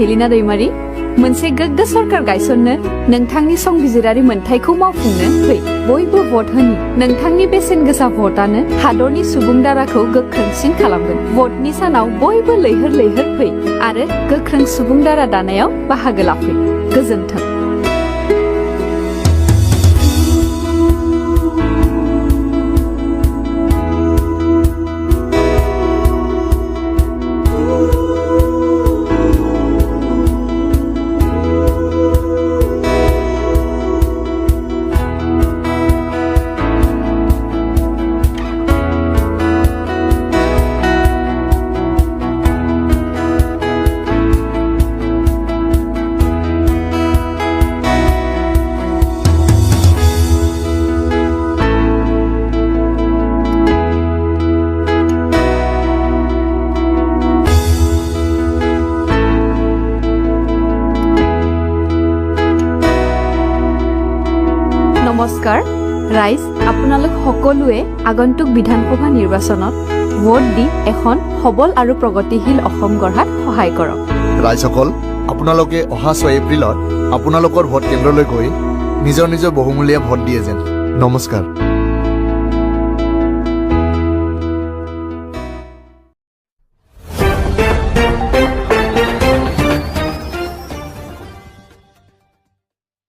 Helena Daimari मोनसे गोग्गो सरकार गायसननो नोंथांनि संबिजिरारि मोनथायखौ मावफुंनो फै बयबो भट होनि नोंथांनि बेसेन गोसा भटआनो हादरनि सुबुं दाराखौ गोख्रोंसिन खालामगोन भटनि सानाव बयबो लैहोर लैहोर फै आरो गोख्रों सुबुं दारा दानायाव बाहागो लाफै गोजोन्थों। নমস্কাৰ ৰাইজ আপোনালোক সকলোৱে আগন্তুক বিধানসভা নিৰ্বাচনত ভোট দি এখন সবল আৰু প্ৰগতিশীল অসম গঢ়াত সহায় কৰক। ৰাইজসকল আপোনালোকে অহা 6 এপ্ৰিলত আপোনালোকৰ ভোট কেন্দ্ৰলৈ গৈ নিজৰ বহুমূলীয়া ভোট দিয়ে যেন। নমস্কাৰ।